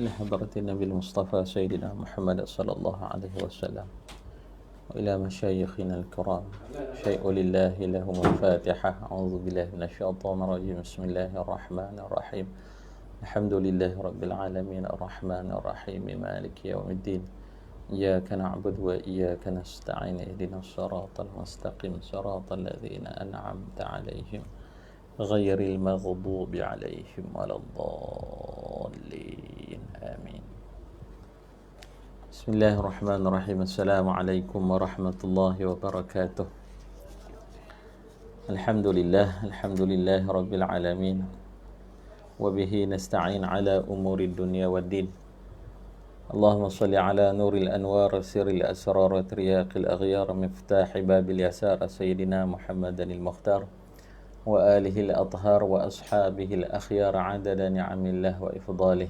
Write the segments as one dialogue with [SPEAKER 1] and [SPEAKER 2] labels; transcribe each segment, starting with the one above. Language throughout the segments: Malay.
[SPEAKER 1] إلى حضرة النبي المصطفى سيدنا محمد صلى الله عليه وسلم وإلى مشايخنا الكرام. شيء لله لهم الفاتحة. أعوذ بالله من الشيطان الرجيم. بسم الله الرحمن الرحيم. الحمد لله رب العالمين الرحمن الرحيم مالك يوم الدين. إياك نعبد وإياك نستعين. اهدنا الصراط المستقيم صراط الذين أنعمت عليهم غير المغضوب عليهم ولا الضالين. آمين. بسم الله الرحمن الرحيم. السلام عليكم ورحمة الله وبركاته. الحمد لله رب العالمين وبه نستعين على أمور الدنيا والدين. اللهم صل على نور الأنوار سر الأسرار وترياق الأغيار مفتاح باب اليسار سيدنا محمد المختار وآله الأطهار وأصحابه الأخيار عدد نعم الله وإفضاله.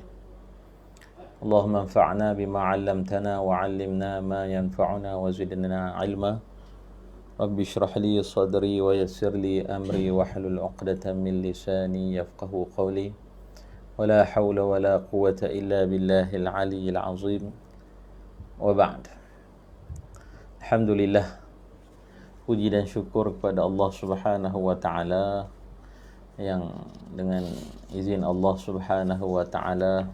[SPEAKER 1] اللهم انفعنا بما علمتنا وعلمنا ما ينفعنا وزدنا علما. رب اشرح لي صدري ويسر لي أمري واحلل عقدة من لساني يفقه قولي. ولا حول ولا قوة إلا بالله العلي العظيم. وبعد. Alhamdulillah, puji dan syukur kepada Allah Subhanahu wa taala yang dengan izin Allah Subhanahu wa taala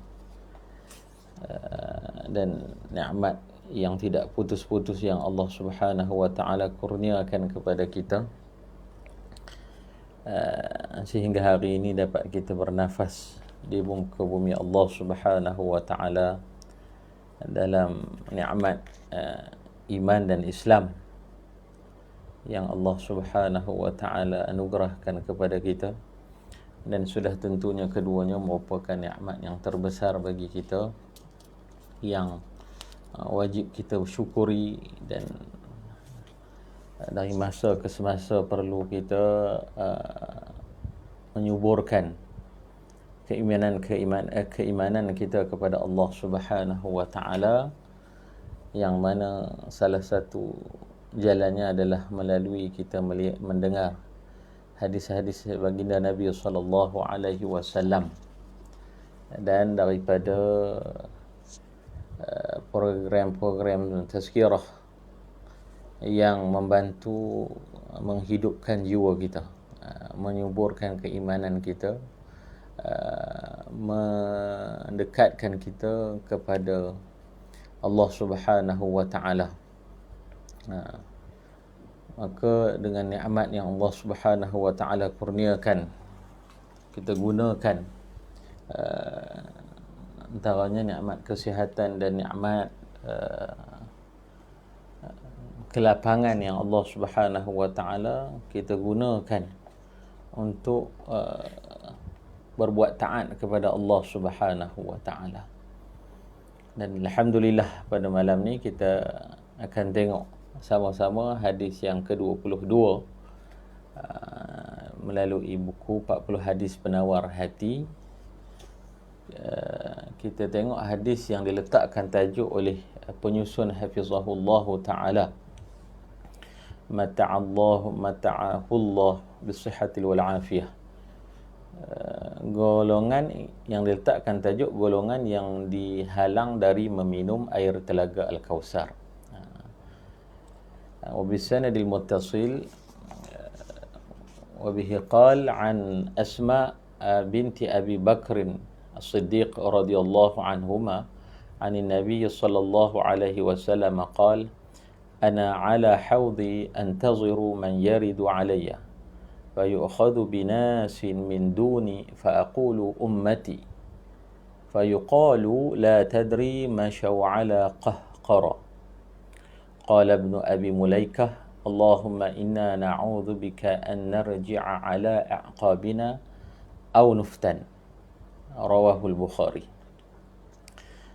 [SPEAKER 1] dan nikmat yang tidak putus-putus yang Allah Subhanahu wa taala kurniakan kepada kita, sehingga hari ini dapat kita bernafas di muka bumi Allah Subhanahu wa taala dalam nikmat iman dan Islam yang Allah Subhanahu wa taala anugerahkan kepada kita, dan sudah tentunya keduanya merupakan nikmat yang terbesar bagi kita yang wajib kita syukuri, dan dari masa ke semasa perlu kita menyuburkan keimanan kita kepada Allah Subhanahu wa taala, yang mana salah satu jalannya adalah melalui kita mendengar hadis-hadis baginda Nabi sallallahu alaihi wasallam, dan daripada program-program tazkirah yang membantu menghidupkan jiwa kita, menyuburkan keimanan kita, mendekatkan kita kepada Allah Subhanahu wa taala. Maka dengan nikmat yang Allah Subhanahu wa taala kurniakan, kita gunakan antaranya nikmat kesihatan dan nikmat kelapangan yang Allah Subhanahu wa taala kita gunakan untuk berbuat taat kepada Allah Subhanahu wa taala. Dan alhamdulillah, pada malam ni kita akan tengok sama-sama hadis yang ke-22 melalui buku 40 hadis penawar hati. Kita tengok hadis yang diletakkan tajuk oleh penyusun hafizahullah taala, mata'ahullah bisihhatil wal afiyah. Golongan yang diletakkan tajuk golongan yang dihalang dari meminum air telaga Al-Kausar. Wa bisanadil muttasil wa bihi qala an Asma binti Abi Bakr As-Siddiq radhiyallahu anhuma عن النبي صلى الله عليه وسلم قال أنا على حوضي أنتظر من يرد علي فيؤخذ بناس من دوني فأقول أمتي فيقال لا تدري مشوا على قهقرة. قال ابن أبي مليكة اللهم إنا نعوذ بك أن نرجع على أعقابنا أو نفتن. Rawahul Bukhari.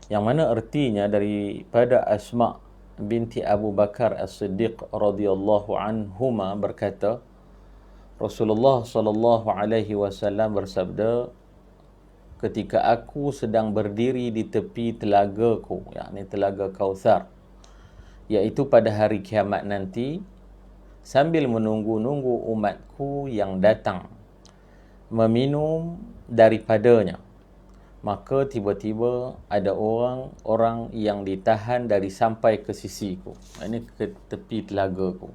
[SPEAKER 1] Yang mana artinya daripada Asma binti Abu Bakar As-Siddiq radhiyallahu anhuma berkata, Rasulullah sallallahu alaihi wasallam bersabda, ketika aku sedang berdiri di tepi telagaku, yakni telaga Kautsar, iaitu pada hari kiamat nanti, sambil menunggu-nunggu umatku yang datang meminum daripadanya, maka tiba-tiba ada orang yang ditahan dari sampai ke sisiku, ini ke tepi telagaku.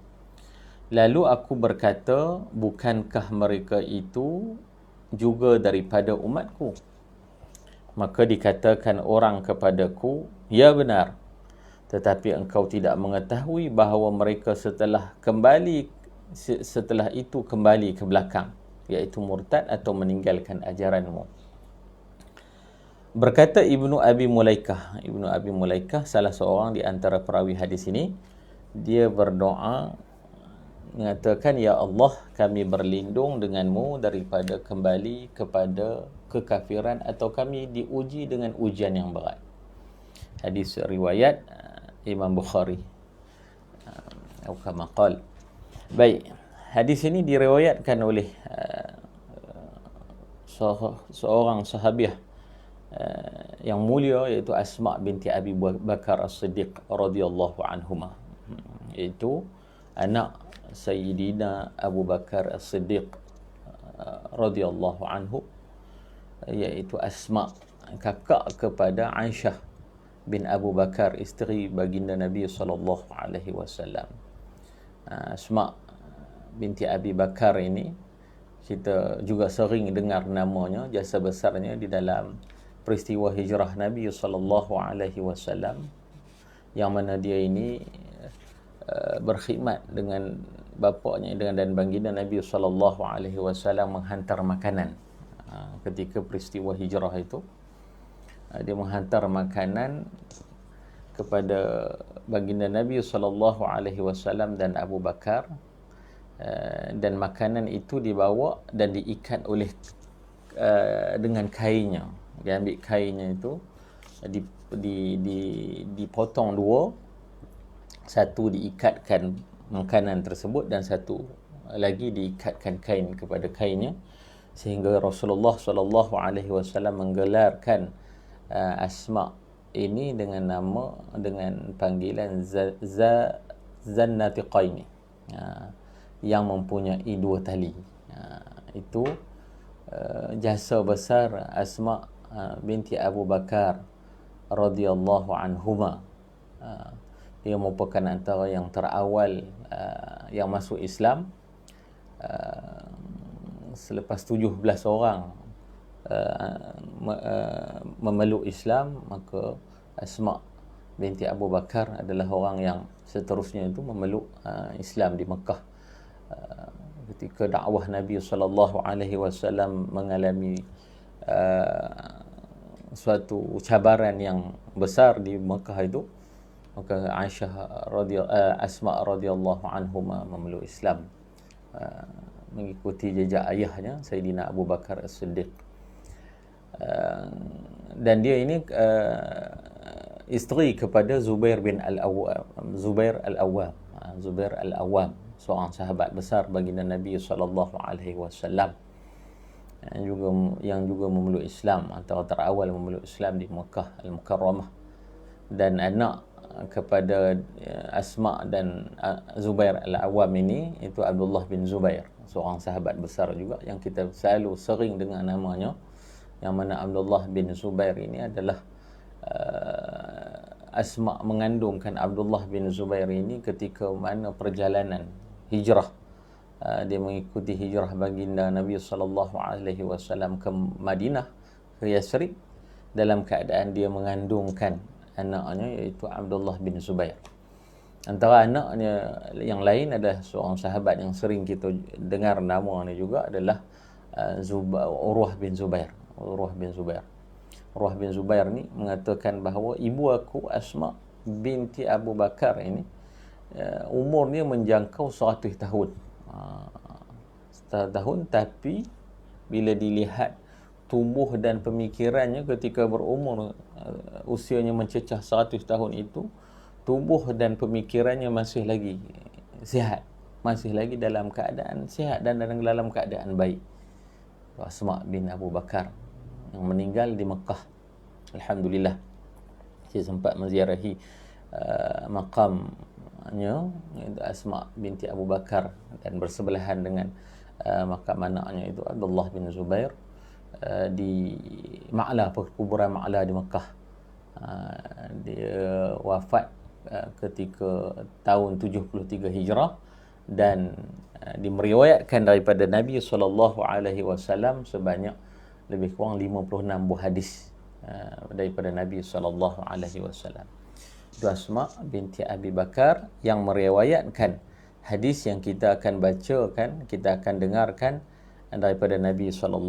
[SPEAKER 1] Lalu aku berkata, bukankah mereka itu juga daripada umatku? Maka dikatakan orang kepadaku, ya benar, tetapi engkau tidak mengetahui bahawa mereka setelah itu kembali ke belakang, iaitu murtad atau meninggalkan ajaranmu. Berkata Ibnu Abi Mulaikah, salah seorang di antara perawi hadis ini, dia berdoa mengatakan, ya Allah, kami berlindung denganmu daripada kembali kepada kekafiran atau kami diuji dengan ujian yang berat. Hadis riwayat Imam Bukhari. Atau kama qala. Baik, hadis ini diriwayatkan oleh seorang sahabiah yang mulia, iaitu Asma binti Abi Bakar As-Siddiq radhiyallahu anhuma, iaitu anak Sayyidina Abu Bakar As-Siddiq radhiyallahu anhu, iaitu Asma, kakak kepada Aisyah bin Abu Bakar, isteri baginda Nabi sallallahu alaihi wasallam. Asma binti Abi Bakar ini kita juga sering dengar namanya, jasa besarnya di dalam peristiwa hijrah Nabi sallallahu alaihi wasallam, yang mana dia ini berkhidmat dengan bapaknya dan baginda Nabi sallallahu alaihi wasallam menghantar makanan. Ketika peristiwa hijrah itu, dia menghantar makanan kepada baginda Nabi sallallahu alaihi wasallam dan Abu Bakar, dan makanan itu dibawa dan diikat oleh dengan kainnya. Dia ambil kainnya itu, dipotong dua, satu diikatkan makanan tersebut dan satu lagi diikatkan kain kepada kainnya, sehingga Rasulullah sallallahu alaihi wasallam menggelarkan Asma ini dengan panggilan Zannatiqaini, yang mempunyai dua tali. Itu jasa besar Asma binti Abu Bakar radhiyallahu anhuma. Dia merupakan antara yang terawal yang masuk Islam. Selepas 17 orang memeluk Islam, maka Asma binti Abu Bakar adalah orang yang seterusnya itu memeluk Islam di Mekah. Ketika dakwah Nabi sallallahu alaihi wasallam mengalami suatu cabaran yang besar di Mekah itu, maka Asma radhiyallahu anhuma memeluk Islam, mengikuti jejak ayahnya Sayyidina Abu Bakar As-Siddiq. Dan dia ini isteri kepada Zubair Al-Awwam, seorang sahabat besar baginda Nabi sallallahu alaihi wasallam, yang juga memeluk Islam, antara terawal memeluk Islam di Mekah Al-Mukarramah. Dan anak kepada Asma dan Zubair Al-Awwam ini, itu Abdullah bin Zubair, seorang sahabat besar juga yang kita selalu sering dengar namanya, yang mana Abdullah bin Zubair ini adalah Asma mengandungkan Abdullah bin Zubair ini ketika mana perjalanan hijrah. Dia mengikuti hijrah baginda Nabi sallallahu alaihi wasallam ke Madinah, ke Yasrib, dalam keadaan dia mengandungkan anaknya, iaitu Abdullah bin Zubair. Antara anaknya yang lain adalah seorang sahabat yang sering kita dengar namanya juga, adalah Urwah bin Zubair. Urwah bin Zubair ni mengatakan bahawa ibu aku Asma binti Abu Bakar ini umurnya menjangkau 100 tahun. 100 tahun, tapi bila dilihat tumbuh dan pemikirannya ketika berumur usianya mencecah 100 tahun itu, tubuh dan pemikirannya masih lagi sihat, masih lagi dalam keadaan sihat dan dalam keadaan baik. Asma bin Abu Bakar yang meninggal di Mekah. Alhamdulillah, saya sempat menziarahi makamnya, Asma binti Abu Bakar, dan bersebelahan dengan makam anaknya itu Abdullah bin Zubair. di Ma'la, kuburan Ma'la di Mekah. Dia wafat ketika tahun 73 Hijrah, dan dimeriwayatkan daripada Nabi SAW sebanyak lebih kurang 56 buah hadis daripada Nabi SAW. Itu Asma binti Abi Bakar yang meriwayatkan hadis yang kita akan bacakan, kita akan dengarkan daripada Nabi SAW.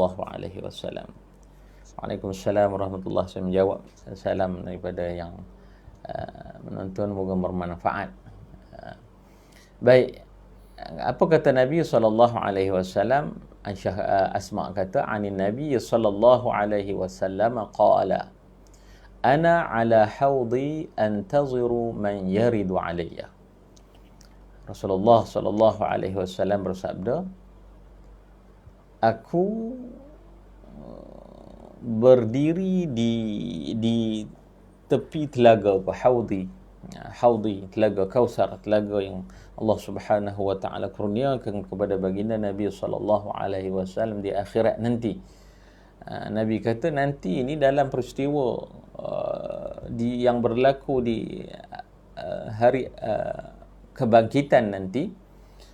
[SPEAKER 1] Waalaikumsalam warahmatullahi wabarakatuh. Saya menjawab salam daripada yang menonton, moga bermanfaat. Baik, apa kata Nabi SAW? Asma kata, anin Nabi SAW qala, ana ala hawdi antaziru man yaridu alayya. Rasulullah SAW bersabda, aku berdiri di tepi telaga Haudi, telaga Kausar, telaga yang Allah Subhanahu wa taala kurniakan kepada baginda Nabi SAW di akhirat nanti. Nabi kata nanti ini dalam peristiwa yang berlaku di hari kebangkitan nanti,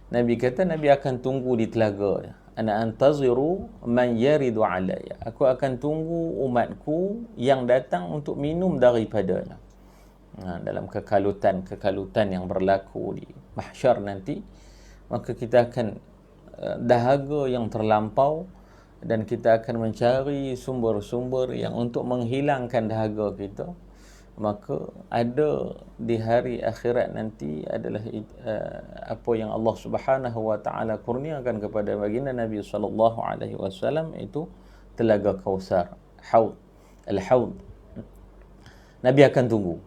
[SPEAKER 1] Nabi kata Nabi akan tunggu di telaga. Ana antaziru man yaridu alayya. Aku akan tunggu umatku yang datang untuk minum daripadanya. Dalam kekalutan yang berlaku di mahsyar nanti, maka kita akan dahaga yang terlampau, dan kita akan mencari sumber-sumber yang untuk menghilangkan dahaga kita. Maka ada di hari akhirat nanti adalah apa yang Allah Subhanahu wa taala kurniakan kepada baginda Nabi SAW, itu telaga Kausar, Al-Haud. Nabi akan tunggu.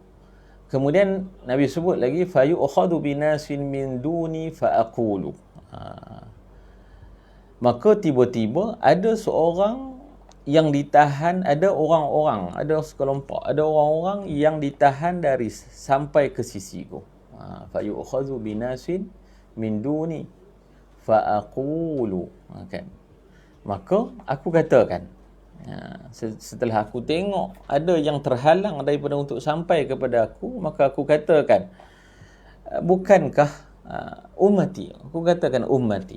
[SPEAKER 1] Kemudian Nabi sebut lagi, fayu'khadu binasin min duni fa'aqulu. Maka tiba-tiba ada seorang yang ditahan, ada orang-orang yang ditahan dari sampai ke sisiku. Fayu'khadu binasin min duni fa'aqulu. Kan? Maka aku katakan, setelah aku tengok ada yang terhalang daripada untuk sampai kepada aku, maka aku katakan, bukankah ummati, aku katakan ummati,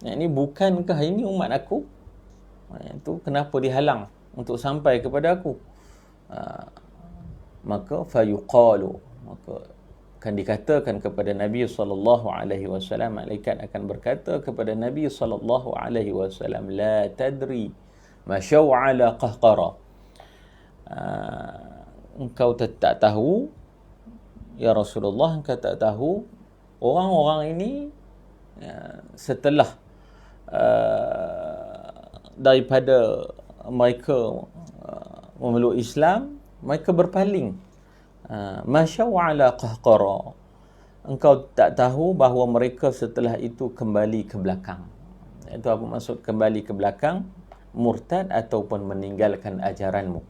[SPEAKER 1] ini bukankah ini umat aku, itu kenapa dihalang untuk sampai kepada aku? Maka fayuqalu, maka akan dikatakan kepada Nabi SAW, malaikat akan berkata kepada Nabi SAW, la tadri masyau ala qahqara. Engkau tak tahu, ya Rasulullah, engkau tak tahu orang-orang ini setelah daripada mereka memeluk Islam, mereka berpaling. Masyau ala qahqara. Engkau tak tahu bahawa mereka setelah itu kembali ke belakang. Itu apa maksud kembali ke belakang? Murtad ataupun meninggalkan ajaranmu.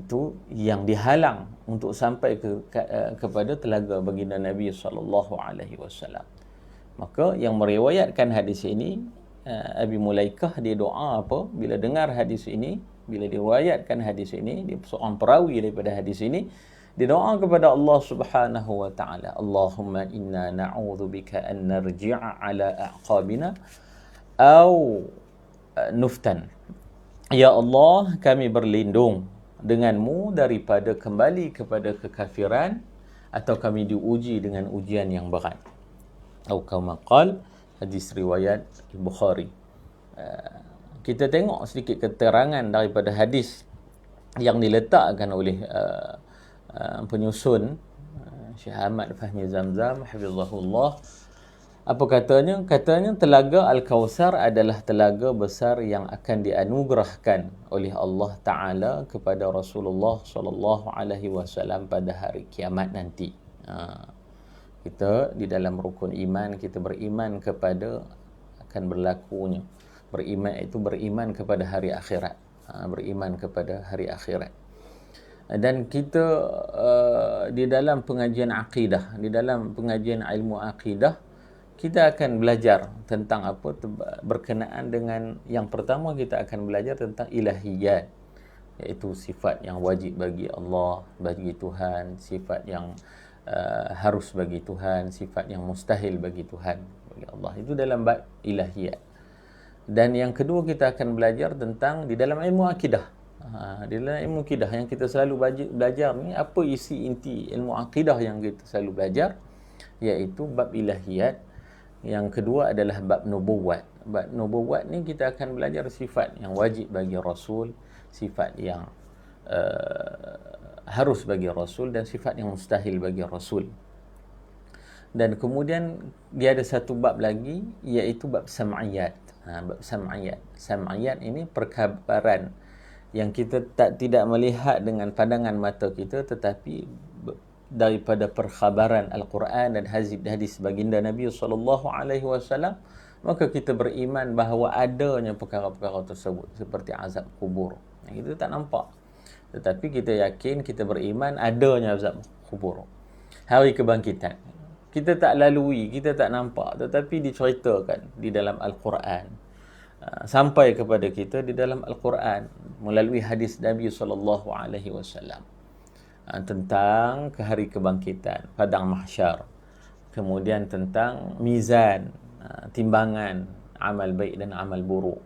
[SPEAKER 1] Itu yang dihalang untuk sampai kepada telaga baginda Nabi SAW. Maka yang meriwayatkan hadis ini, Abi Mulaikah, dia doa apa? Bila dengar hadis ini, bila diriwayatkan hadis ini, dia seorang perawi daripada hadis ini, dia doa kepada Allah Subhanahu wa taala, Allahumma inna na'udzubika an narji'a ala a'qabina au nuftan. Ya Allah, kami berlindung denganmu daripada kembali kepada kekafiran, atau kami diuji dengan ujian yang berat. Atau kama qal, hadis riwayat Bukhari. Kita tengok sedikit keterangan daripada hadis yang diletakkan oleh penyusun Syekh Ahmad Fahmi Zamzam hafizahullah. Apa katanya? Katanya telaga Al-Kausar adalah telaga besar yang akan dianugerahkan oleh Allah Ta'ala kepada Rasulullah SAW pada hari kiamat nanti. Kita di dalam rukun iman, kita beriman kepada akan berlakunya. Beriman itu beriman kepada hari akhirat. Beriman kepada hari akhirat. Dan kita di dalam pengajian akidah, di dalam pengajian ilmu akidah, kita akan belajar tentang apa berkenaan dengan yang pertama, kita akan belajar tentang ilahiyat, iaitu sifat yang wajib bagi Allah, bagi Tuhan, sifat yang harus bagi Tuhan, sifat yang mustahil bagi Tuhan, bagi Allah. Itu dalam bab ilahiyat. Dan yang kedua, kita akan belajar tentang di dalam ilmu akidah. Di dalam ilmu akidah yang kita selalu belajar ni, apa isi inti ilmu akidah yang kita selalu belajar, iaitu bab ilahiyat. Yang kedua adalah bab nubuwat. Bab nubuwat ni kita akan belajar sifat yang wajib bagi Rasul, sifat yang harus bagi Rasul, dan sifat yang mustahil bagi Rasul. Dan kemudian dia ada satu bab lagi, iaitu bab sam'iyat. Bab sam'iyat. Sam'iyat ini perkabaran yang kita tidak melihat dengan pandangan mata kita, tetapi daripada perkhabaran Al-Quran dan hadis baginda Nabi SAW, maka kita beriman bahawa adanya perkara-perkara tersebut, seperti azab kubur. Kita tak nampak, tetapi kita yakin, kita beriman adanya azab kubur. Hari kebangkitan kita tak lalui, kita tak nampak, tetapi diceritakan di dalam Al-Quran, sampai kepada kita di dalam Al-Quran melalui hadis Nabi SAW tentang hari kebangkitan, padang mahsyar, kemudian tentang mizan, timbangan amal baik dan amal buruk,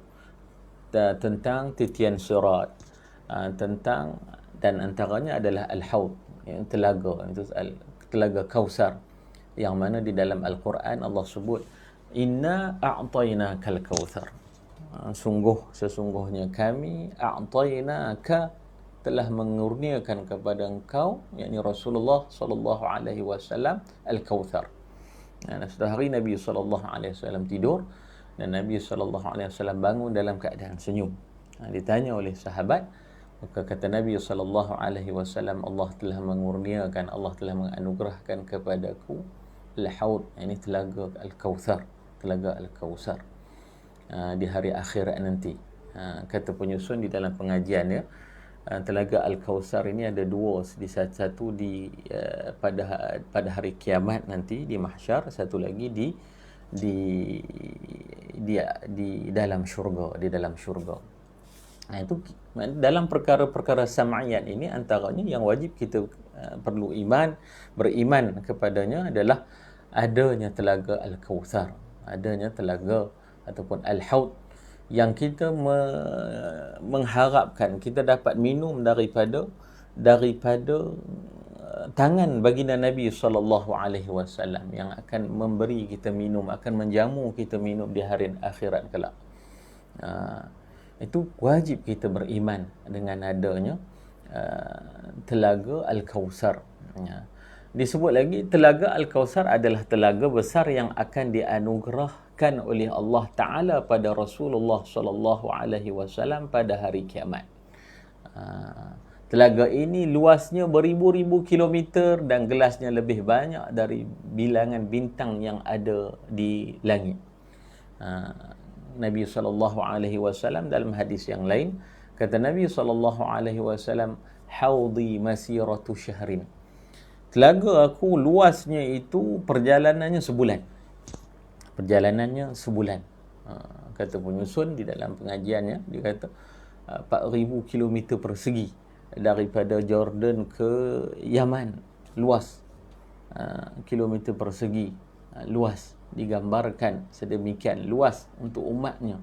[SPEAKER 1] tentang titian sirat, tentang, dan antaranya adalah al-haud, yang telaga, itu telaga Kausar, yang mana di dalam Al-Quran Allah sebut inna a'tainakal kautsar, sesungguhnya kami a'tainaka, telah mengurniakan kepada engkau, yakni Rasulullah sallallahu alaihi wasallam, al-kautsar. Sudah hari Nabi sallallahu alaihi wasallam tidur, dan Nabi sallallahu alaihi wasallam bangun dalam keadaan senyum. Ditanya oleh sahabat, maka kata Nabi sallallahu alaihi wasallam, Allah telah mengurniakan, Allah telah menganugerahkan kepadaku al-haud, ini telaga al-kautsar, telaga al-kautsar di hari akhirat nanti. Kata penyusun di dalam pengajian ya, telaga al-kautsar ini ada dua, satu di pada hari kiamat nanti di mahsyar, satu lagi di dalam syurga, di dalam syurga. Itu dalam perkara-perkara sam'iyat ini, antaranya yang wajib kita perlu beriman kepadanya adalah adanya telaga al-kautsar, adanya telaga ataupun al-haud, yang kita mengharapkan kita dapat minum daripada tangan baginda Nabi sallallahu alaihi wasallam, yang akan memberi kita minum, akan menjamu kita minum di hari akhirat kelak. Itu wajib kita beriman dengan adanya telaga al-kautsar. Disebut lagi, telaga al-kautsar adalah telaga besar yang akan dianugerahkan oleh Allah Ta'ala pada Rasulullah sallallahu alaihi wasallam pada hari kiamat. Telaga ini luasnya beribu-ribu kilometer dan gelasnya lebih banyak dari bilangan bintang yang ada di langit. Nabi sallallahu alaihi wasallam dalam hadis yang lain kata Nabi sallallahu alaihi wasallam, haudi masiratu syahrin. Telaga aku luasnya itu perjalanannya sebulan. Perjalanannya sebulan. Kata penyusun di dalam pengajiannya, dia kata 4,000 km persegi daripada Jordan ke Yaman. Luas. Kilometer persegi. Luas. Digambarkan sedemikian luas untuk umatnya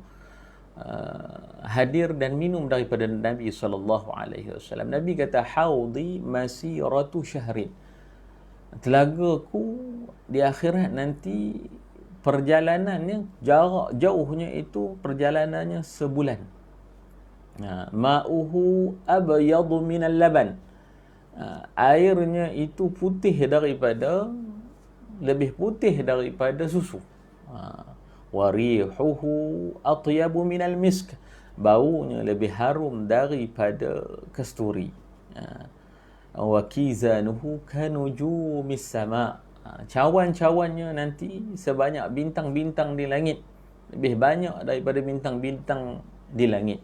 [SPEAKER 1] hadir dan minum daripada Nabi sallallahu alaihi wasallam. Nabi kata haudi masiratu syahrin. Telagaku di akhirat nanti perjalanannya, jarak jauhnya itu perjalanannya sebulan. Ma'uhu abyadu minal laban. Airnya itu putih lebih putih daripada susu. Warihuhu atyabu minal misk. Baunya lebih harum daripada kasturi. Wa kizanuhu kanujumis sama. Cawan-cawannya nanti sebanyak bintang-bintang di langit, lebih banyak daripada bintang-bintang di langit.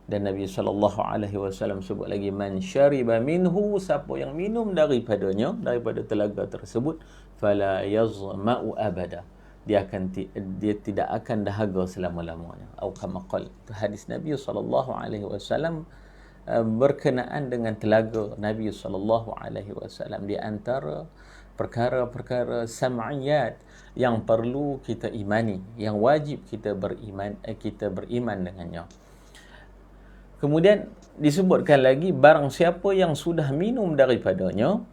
[SPEAKER 1] Dan Nabi sallallahu alaihi wasallam sebut lagi, man syariba minhu, siapa yang minum daripadanya, daripada telaga tersebut, fala yazma'u abada, dia tidak akan dahaga selama-lamanya. Atau kama qala, hadis Nabi sallallahu alaihi wasallam berkenaan dengan telaga Nabi sallallahu alaihi wasallam, di antara perkara-perkara sam'iyat yang perlu kita imani, yang wajib kita beriman dengannya. Kemudian disebutkan lagi, barang siapa yang sudah minum daripadanya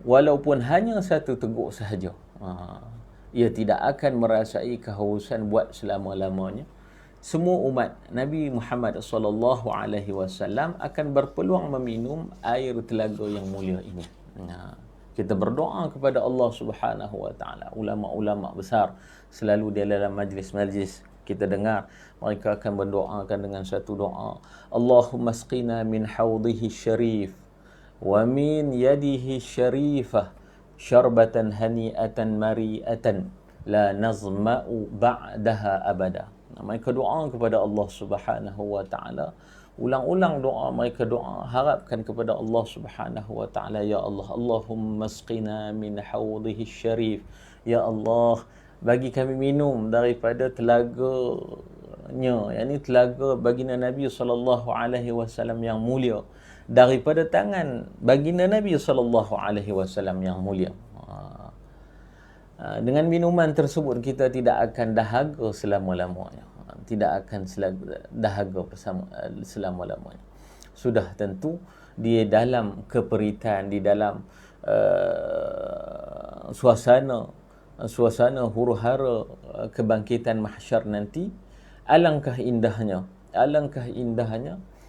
[SPEAKER 1] walaupun hanya satu teguk sahaja, ia tidak akan merasai kehausan buat selama-lamanya. Semua umat Nabi Muhammad sallallahu alaihi wasallam akan berpeluang meminum air telaga yang mulia ini. Kita berdoa kepada Allah Subhanahu wa taala. Ulama-ulama besar selalu di dalam majlis-majlis kita dengar mereka akan berdoakan dengan satu doa, Allahumma asqina min haudhihi syarif wa min yadihi syarifah syarbatan hani'atan mari'atan la nazma'u ba'daha abada. Mereka doa kepada Allah Subhanahu wa taala, ulang-ulang doa mereka, doa harapkan kepada Allah Subhanahu wa taala, ya Allah, Allahumma asqina min haudhihi syarif, ya Allah, bagi kami minum daripada telaganya, yakni telaga baginda Nabi sallallahu alaihi wasallam yang mulia, daripada tangan baginda Nabi sallallahu alaihi wasallam yang mulia. Dengan minuman tersebut kita tidak akan dahaga selama-lamanya, tidak akan dahaga selama-lamanya. Sudah tentu di dalam keperitan, di dalam suasana huru-hara kebangkitan mahsyar nanti, alangkah indahnya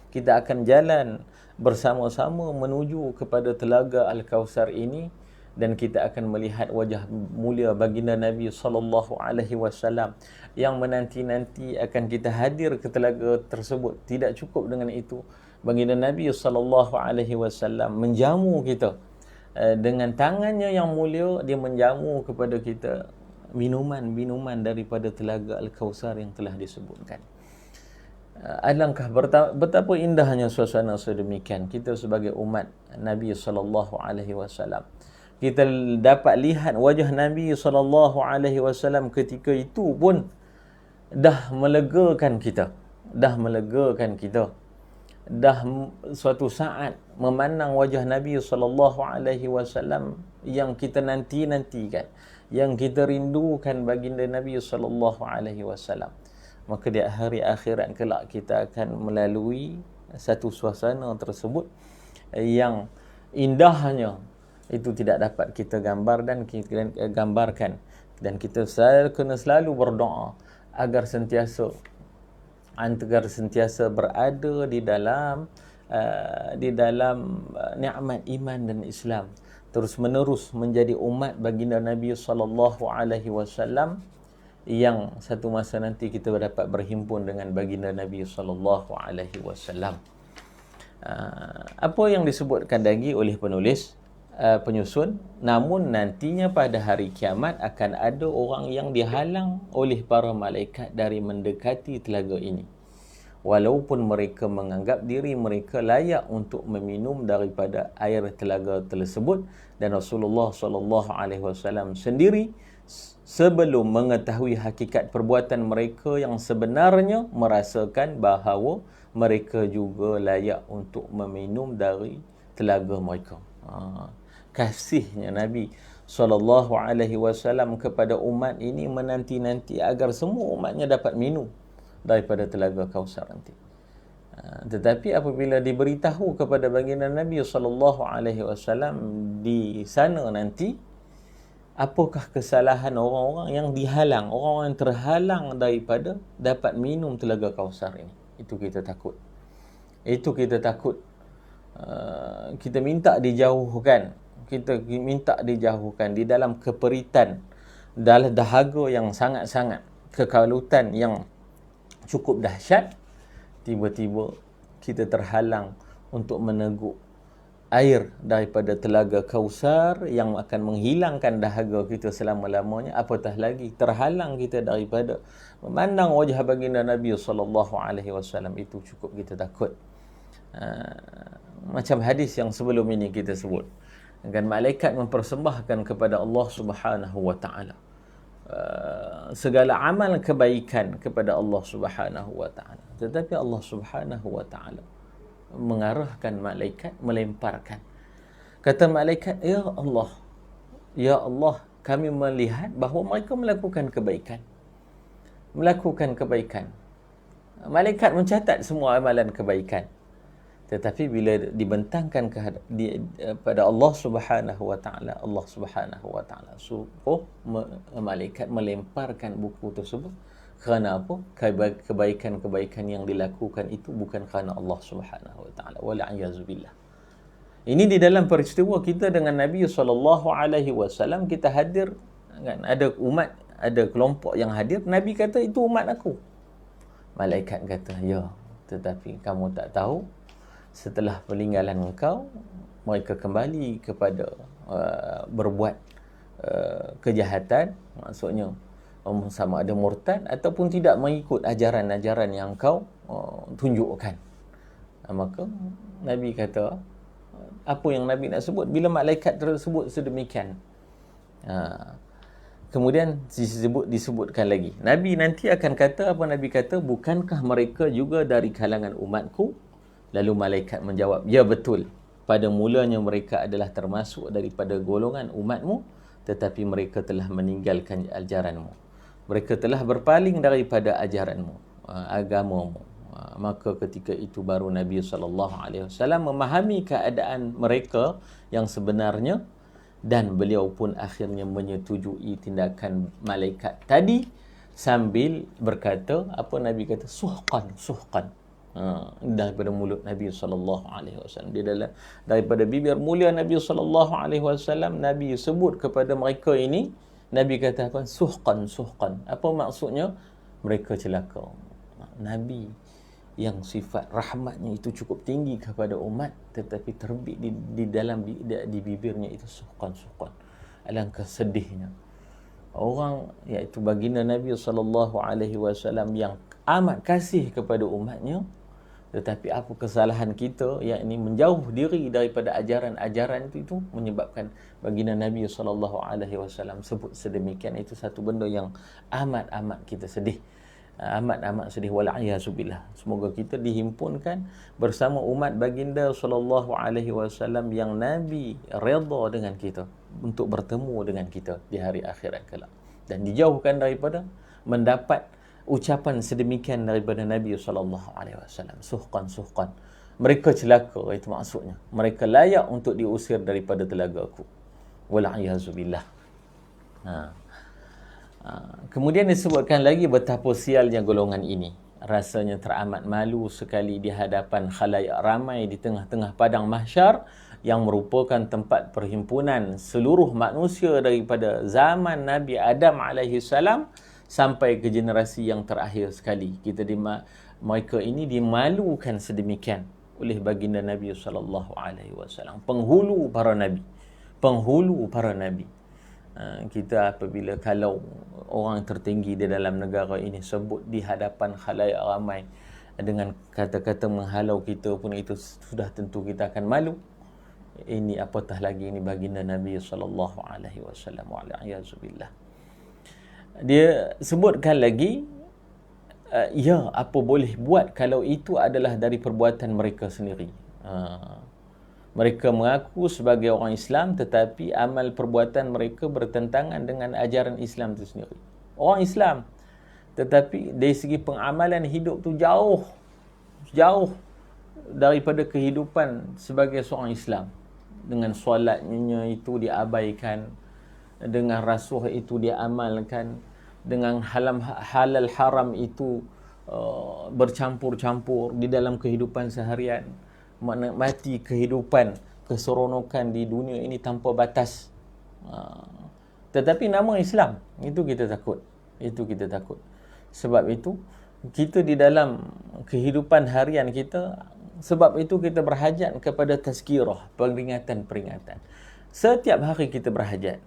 [SPEAKER 1] kita akan jalan bersama-sama menuju kepada telaga Al-Kausar ini, dan kita akan melihat wajah mulia baginda Nabi sallallahu alaihi wasallam yang menanti-nanti akan kita hadir ke telaga tersebut. Tidak cukup dengan itu, baginda Nabi sallallahu alaihi wasallam menjamu kita dengan tangannya yang mulia, dia menjamu kepada kita minuman-minuman daripada telaga Al-Kausar yang telah disebutkan. Alangkah betapa indahnya suasana sedemikian. Kita sebagai umat Nabi sallallahu alaihi wasallam, kita dapat lihat wajah Nabi sallallahu alaihi wasallam ketika itu pun dah melegakan kita. Dah suatu saat memandang wajah Nabi sallallahu alaihi wasallam yang kita nantikan, yang kita rindukan baginda Nabi sallallahu alaihi wasallam. Maka di hari akhirat kelak kita akan melalui satu suasana tersebut yang indahnya itu tidak dapat kita gambarkan, dan kita kena selalu berdoa agar sentiasa berada di dalam nikmat iman dan Islam, terus menerus menjadi umat baginda Nabi sallallahu alaihi wasallam, yang satu masa nanti kita dapat berhimpun dengan baginda Nabi sallallahu alaihi wasallam. Apa yang disebutkan lagi oleh penyusun, namun nantinya pada hari kiamat akan ada orang yang dihalang oleh para malaikat dari mendekati telaga ini, walaupun mereka menganggap diri mereka layak untuk meminum daripada air telaga tersebut. Dan Rasulullah sallallahu alaihi wasallam sendiri sebelum mengetahui hakikat perbuatan mereka yang sebenarnya merasakan bahawa mereka juga layak untuk meminum dari telaga mereka. Kasihnya Nabi sallallahu alaihi wasallam kepada umat ini menanti-nanti agar semua umatnya dapat minum daripada telaga Kausar nanti. Tetapi apabila diberitahu kepada baginda Nabi sallallahu alaihi wasallam di sana nanti, apakah kesalahan orang-orang yang dihalang, orang-orang yang terhalang daripada dapat minum telaga Kausar ini? Itu kita takut. Kita minta dijauhkan. Kita minta dijauhkan di dalam keperitan, dalam dahaga yang sangat-sangat, kekalutan yang cukup dahsyat. Tiba-tiba kita terhalang untuk meneguk air daripada telaga Kausar yang akan menghilangkan dahaga kita selama-lamanya. Apatah lagi terhalang kita daripada memandang wajah baginda Nabi sallallahu alaihi wasallam. Itu cukup kita takut. Macam hadis yang sebelum ini kita sebut, akan malaikat mempersembahkan kepada Allah Subhanahu wa taala segala amal kebaikan kepada Allah Subhanahu wa taala. Tetapi Allah Subhanahu wa taala mengarahkan malaikat melemparkan. Kata malaikat, ya Allah, kami melihat bahawa mereka melakukan kebaikan. Malaikat mencatat semua amalan kebaikan. Tetapi bila dibentangkan pada Allah Subhanahu wa taala, Allah Subhanahu wa taala suruh malaikat melemparkan buku tersebut. Kerana apa? Kebaikan-kebaikan yang dilakukan itu bukan kerana Allah Subhanahu wa taala. Wala'iyyazubillah. Ini di dalam peristiwa kita dengan Nabi SAW, kita hadir kan, ada umat, ada kelompok yang hadir. Nabi kata itu umat aku. Malaikat kata, ya, tetapi kamu tak tahu, setelah peninggalan engkau, mereka kembali kepada berbuat kejahatan, maksudnya sama ada murtad ataupun tidak mengikut ajaran-ajaran yang kau tunjukkan. Maka Nabi kata, apa yang Nabi nak sebut bila malaikat tersebut sedemikian. Kemudian disebutkan lagi, Nabi nanti akan kata, apa Nabi kata, bukankah mereka juga dari kalangan umatku? Lalu malaikat menjawab, ya betul, pada mulanya mereka adalah termasuk daripada golongan umatmu, tetapi mereka telah meninggalkan ajaranmu. Mereka telah berpaling daripada ajaranmu, agamamu. Maka ketika itu baru Nabi SAW memahami keadaan mereka yang sebenarnya, dan beliau pun akhirnya menyetujui tindakan malaikat tadi sambil berkata, apa Nabi kata, suhqan. Daripada mulut Nabi SAW, daripada bibir mulia Nabi SAW, Nabi sebut kepada mereka ini, Nabi kata apa? Suhqan. Apa maksudnya? Mereka celaka. Nabi yang sifat rahmatnya itu cukup tinggi kepada umat, tetapi terbit di dalam di bibirnya itu suhqan. Alangkah sedihnya orang, iaitu baginda Nabi SAW yang amat kasih kepada umatnya, tetapi apa kesalahan kita, yakni menjauh diri daripada ajaran-ajaran itu menyebabkan baginda Nabi SAW sebut sedemikian. Itu satu benda yang amat kita sedih. Amat sedih. Wala'iyyazubillah. Semoga kita dihimpunkan bersama umat baginda SAW yang Nabi redha dengan kita untuk bertemu dengan kita di hari akhirat kelak, dan dijauhkan daripada mendapat ucapan sedemikian daripada Nabi SAW. Suhqan. Mereka celaka, itu maksudnya. Mereka layak untuk diusir daripada telagaku. Wala'iyyazubillah. Kemudian disebutkan lagi betapa sialnya golongan ini. Rasanya teramat malu sekali di hadapan khalayak ramai di tengah-tengah padang mahsyar yang merupakan tempat perhimpunan seluruh manusia daripada zaman Nabi Adam alaihissalam sampai ke generasi yang terakhir sekali. Mereka ini dimalukan sedemikian oleh baginda Nabi SAW, penghulu para nabi. Kita apabila kalau orang tertinggi di dalam negara ini sebut di hadapan khalayak ramai dengan kata-kata menghalau kita pun, itu sudah tentu kita akan malu. Ini apatah lagi ini baginda Nabi SAW. Wa'alaikumsalam. Dia sebutkan lagi, ya, apa boleh buat kalau itu adalah dari perbuatan mereka sendiri. Mereka mengaku sebagai orang Islam, tetapi amal perbuatan mereka bertentangan dengan ajaran Islam itu sendiri. Orang Islam, tetapi dari segi pengamalan hidup tu jauh daripada kehidupan sebagai seorang Islam. Dengan solatnya itu diabaikan, dengan rasuah itu diamalkan, dengan halal haram itu bercampur-campur di dalam kehidupan seharian, menikmati kehidupan, keseronokan di dunia ini tanpa batas. Tetapi nama Islam, itu kita takut. Sebab itu kita di dalam kehidupan harian kita, sebab itu kita berhajat kepada tazkirah, peringatan-peringatan. Setiap hari kita berhajat,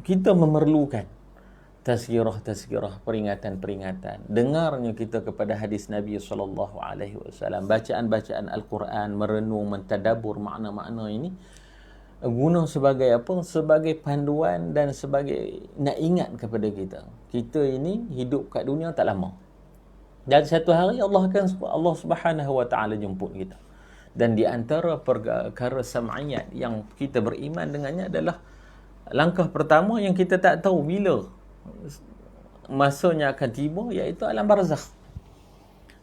[SPEAKER 1] kita memerlukan tazkirah, peringatan-peringatan. Dengarnya kita kepada hadis Nabi SAW, bacaan-bacaan Al-Quran, merenung, mentadabbur makna-makna ini, guna sebagai apa? Sebagai panduan dan sebagai nak ingat kepada kita. Kita ini hidup kat dunia tak lama. Dan satu hari Allah Subhanahu Wa Taala jemput kita. Dan di antara perkara sam'iyat yang kita beriman dengannya adalah langkah pertama yang kita tak tahu bila masanya akan tiba, iaitu alam barzakh.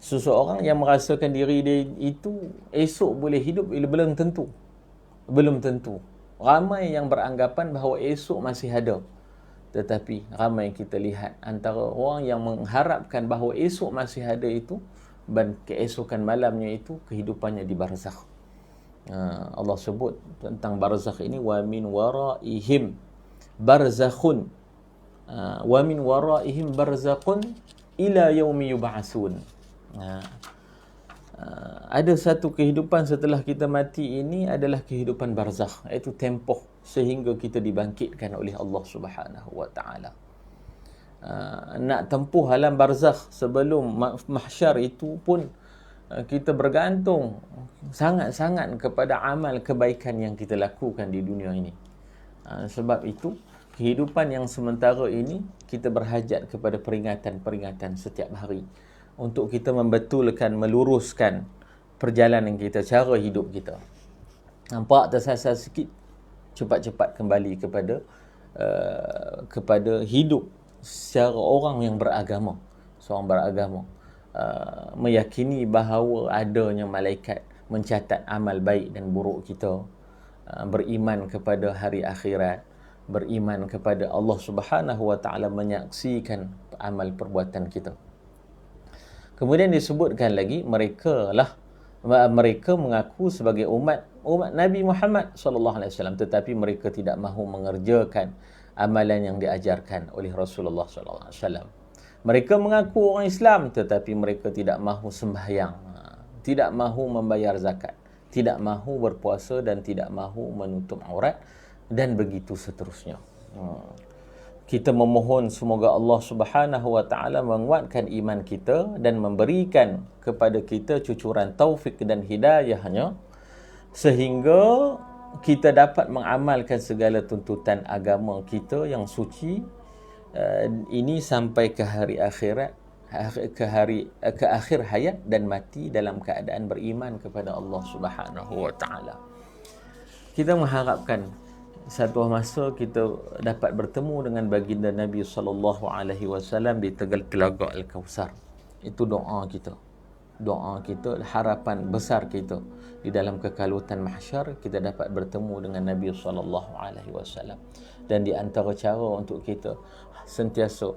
[SPEAKER 1] Seseorang yang merasakan diri dia itu esok boleh hidup, belum tentu. Belum tentu. Ramai yang beranggapan bahawa esok masih ada. Tetapi ramai yang kita lihat antara orang yang mengharapkan bahawa esok masih ada itu, dan keesokan malamnya itu kehidupannya di barzakh. Allah sebut tentang barzakh ini, wa min waraihim barzakhun, wa min waraihim barzakhun ila yaumi yub'atsun. Ada satu kehidupan setelah kita mati, ini adalah kehidupan barzakh, iaitu tempoh sehingga kita dibangkitkan oleh Allah Subhanahu Wa Taala. Nak tempuh alam barzakh sebelum mahsyar itu pun kita bergantung sangat-sangat kepada amal kebaikan yang kita lakukan di dunia ini. Sebab itu kehidupan yang sementara ini kita berhajat kepada peringatan-peringatan setiap hari untuk kita membetulkan, meluruskan perjalanan kita, cara hidup kita. Nampak tersasar sikit, cepat-cepat kembali kepada hidup secara orang yang beragama. Seorang beragama meyakini bahawa adanya malaikat mencatat amal baik dan buruk kita, beriman kepada hari akhirat, beriman kepada Allah Subhanahu Wa Taala menyaksikan amal perbuatan kita. Kemudian disebutkan lagi, mereka mengaku sebagai umat Nabi Muhammad SAW, tetapi mereka tidak mahu mengerjakan amalan yang diajarkan oleh Rasulullah SAW. Mereka mengaku orang Islam, tetapi mereka tidak mahu sembahyang, tidak mahu membayar zakat, tidak mahu berpuasa dan tidak mahu menutup aurat, dan begitu seterusnya. Kita memohon semoga Allah Subhanahu Wa Taala menguatkan iman kita dan memberikan kepada kita cucuran taufik dan hidayahnya, sehingga kita dapat mengamalkan segala tuntutan agama kita yang suci ini sampai ke hari akhirat, ke akhir hayat, dan mati dalam keadaan beriman kepada Allah Subhanahu Wa Taala. Kita mengharapkan satu masa kita dapat bertemu dengan baginda Nabi sallallahu alaihi wasallam di tegal Telaga Al-Kautsar. Itu doa kita. Doa kita, harapan besar kita di dalam kekalutan mahsyar, kita dapat bertemu dengan Nabi sallallahu alaihi wasallam. Dan di antara cara untuk kita sentiasa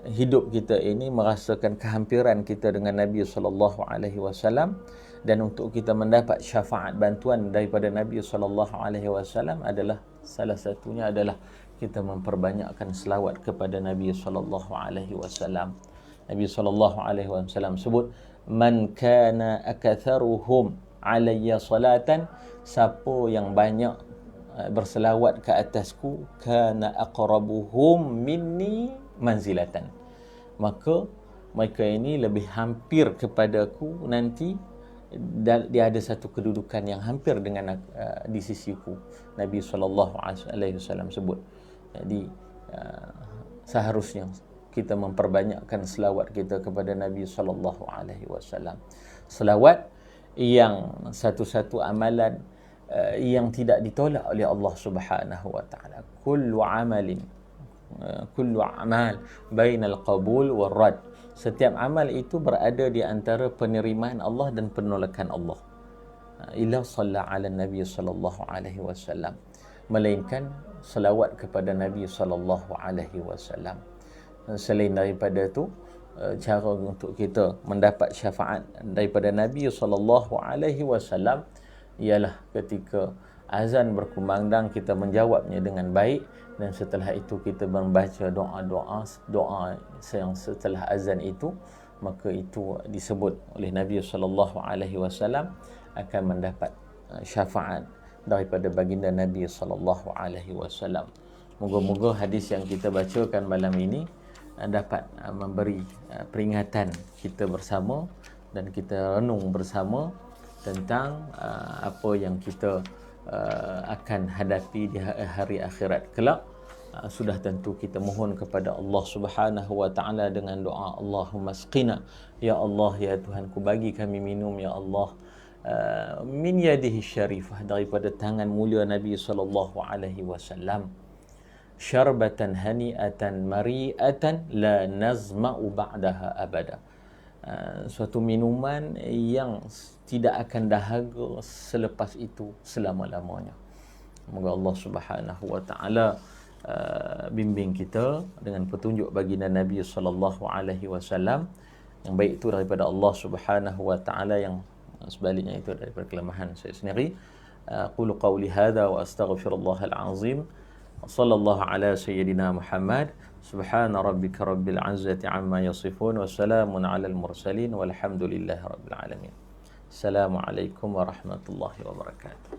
[SPEAKER 1] hidup kita ini merasakan kehampiran kita dengan Nabi sallallahu alaihi wasallam, dan untuk kita mendapat syafaat bantuan daripada Nabi sallallahu alaihi wasallam adalah salah satunya adalah kita memperbanyakkan selawat kepada Nabi sallallahu alaihi wasallam. Nabi sallallahu alaihi wasallam sebut, man kana akatharuhum alayya salatan, siapa yang banyak berselawat ke atasku, kana aqrabuhum minni manzilatan, maka mereka ini lebih hampir kepadaku nanti, dan dia ada satu kedudukan yang hampir dengan di sisiku. Nabi SAW sebut. Jadi seharusnya kita memperbanyakkan selawat kita kepada Nabi SAW. Selawat yang satu-satu amalan yang tidak ditolak oleh Allah Subhanahu Wa Taala. Kullu amal bainal qabul wal rad. Setiap amal itu berada di antara penerimaan Allah dan penolakan Allah. Illa shalla ala Nabi sallallahu alaihi wasallam, melainkan selawat kepada Nabi sallallahu alaihi wasallam. Selain daripada itu, cara untuk kita mendapat syafaat daripada Nabi sallallahu alaihi wasallam ialah ketika azan berkumandang kita menjawabnya dengan baik, dan setelah itu kita membaca doa yang setelah azan itu, maka itu disebut oleh Nabi sallallahu alaihi wasallam akan mendapat syafaat daripada baginda Nabi sallallahu alaihi wasallam. Moga-moga hadis yang kita bacakan malam ini dapat memberi peringatan kita bersama, dan kita renung bersama tentang apa yang kita akan hadapi di hari akhirat kelak. Sudah tentu kita mohon kepada Allah Subhanahu wa taala dengan doa Allahumma asqina, ya Allah, ya Tuhanku, bagi kami minum ya Allah, min yadihi syarifah, daripada tangan mulia Nabi sallallahu alaihi wasallam, syarbatan hani'atan mari'atan la nazma'u ba'daha abada, suatu minuman yang tidak akan dahaga selepas itu selama-lamanya. Semoga Allah Subhanahu wa taala bimbing kita dengan petunjuk baginda Nabi sallallahu alaihi wasallam yang baik itu daripada Allah Subhanahu wa taala, yang sebaliknya itu daripada kelemahan saya sendiri. Qulu qawli hadza wa astaghfirullahal azim. Sallallahu ala sayyidina Muhammad. Subhana rabbika rabbil izzati amma yasifun wa salamun alal mursalin walhamdulillahi rabbil alamin. Assalamualaikum warahmatullahi wabarakatuh.